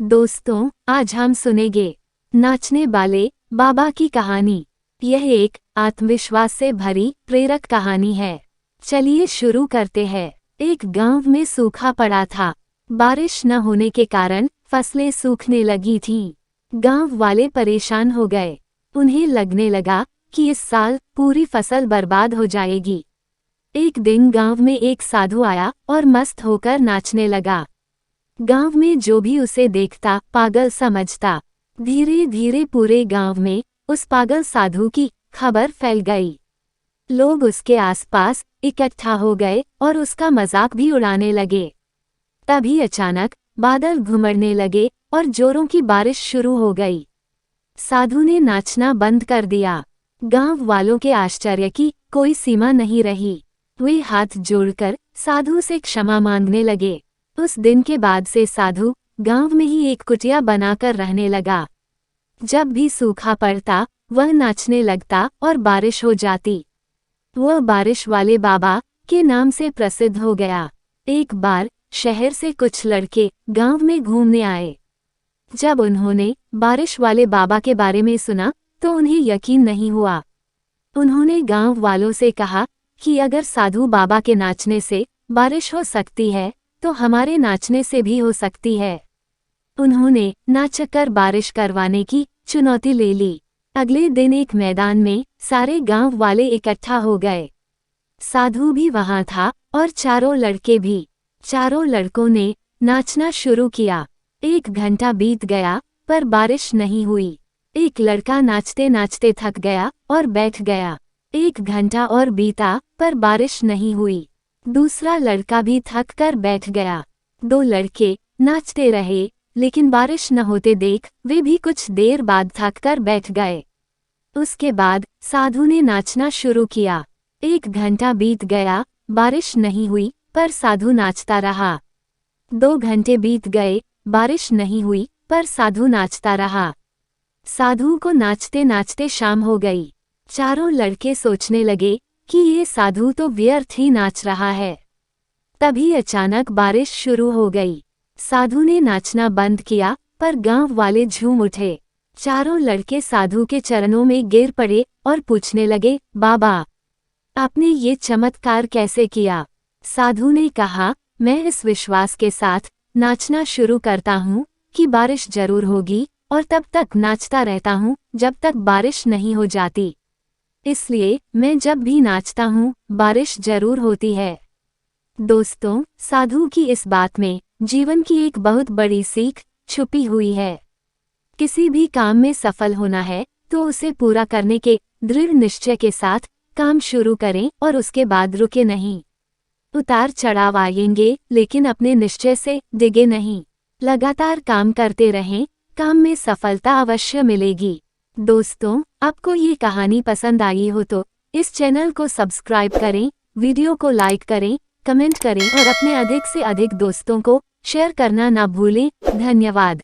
दोस्तों, आज हम सुनेंगे नाचने वाले बाबा की कहानी। यह एक आत्मविश्वास से भरी प्रेरक कहानी है। चलिए शुरू करते हैं। एक गांव में सूखा पड़ा था। बारिश न होने के कारण फसलें सूखने लगी थीं। गांव वाले परेशान हो गए। उन्हें लगने लगा कि इस साल पूरी फसल बर्बाद हो जाएगी। एक दिन गांव में एक साधु आया और मस्त होकर नाचने लगा। गांव में जो भी उसे देखता पागल समझता। धीरे धीरे पूरे गांव में उस पागल साधु की खबर फैल गई। लोग उसके आसपास इकट्ठा हो गए और उसका मजाक भी उड़ाने लगे। तभी अचानक बादल घुमड़ने लगे और जोरों की बारिश शुरू हो गई। साधु ने नाचना बंद कर दिया। गांव वालों के आश्चर्य की कोई सीमा नहीं रही। वे हाथ जोड़कर साधु से क्षमा मांगने लगे। उस दिन के बाद से साधु गांव में ही एक कुटिया बनाकर रहने लगा। जब भी सूखा पड़ता वह नाचने लगता और बारिश हो जाती। वह बारिश वाले बाबा के नाम से प्रसिद्ध हो गया। एक बार शहर से कुछ लड़के गांव में घूमने आए। जब उन्होंने बारिश वाले बाबा के बारे में सुना तो उन्हें यकीन नहीं हुआ। उन्होंने गांव वालों से कहा कि अगर साधु बाबा के नाचने से बारिश हो सकती है तो हमारे नाचने से भी हो सकती है। उन्होंने नाचकर बारिश करवाने की चुनौती ले ली। अगले दिन एक मैदान में सारे गांव वाले इकट्ठा हो गए। साधु भी वहां था और चारों लड़के भी। चारों लड़कों ने नाचना शुरू किया। 1 घंटा बीत गया पर बारिश नहीं हुई। एक लड़का नाचते नाचते थक गया और बैठ गया। 1 घंटा और बीता पर बारिश नहीं हुई। दूसरा लड़का भी थक कर बैठ गया। 2 लड़के नाचते रहे लेकिन बारिश न होते देख वे भी कुछ देर बाद थक कर बैठ गए। उसके बाद साधु ने नाचना शुरू किया। 1 घंटा बीत गया, बारिश नहीं हुई पर साधु नाचता रहा। 2 घंटे बीत गए, बारिश नहीं हुई पर साधु नाचता रहा। साधु को नाचते नाचते शाम हो गई। चारों लड़के सोचने लगे कि ये साधु तो व्यर्थ ही नाच रहा है। तभी अचानक बारिश शुरू हो गई। साधु ने नाचना बंद किया पर गांव वाले झूम उठे। चारों लड़के साधु के चरणों में गिर पड़े और पूछने लगे, बाबा, आपने ये चमत्कार कैसे किया? साधु ने कहा, मैं इस विश्वास के साथ नाचना शुरू करता हूँ कि बारिश जरूर होगी और तब तक नाचता रहता हूँ जब तक बारिश नहीं हो जाती। इसलिए मैं जब भी नाचता हूँ बारिश जरूर होती है। दोस्तों, साधु की इस बात में जीवन की एक बहुत बड़ी सीख छुपी हुई है। किसी भी काम में सफल होना है तो उसे पूरा करने के दृढ़ निश्चय के साथ काम शुरू करें और उसके बाद रुके नहीं। उतार चढ़ाव आएंगे लेकिन अपने निश्चय से डिगे नहीं। लगातार काम करते रहें, काम में सफलता अवश्य मिलेगी। दोस्तों, आपको ये कहानी पसंद आई हो तो इस चैनल को सब्सक्राइब करें, वीडियो को लाइक करें, कमेंट करें और अपने अधिक से अधिक दोस्तों को शेयर करना ना भूलें। धन्यवाद।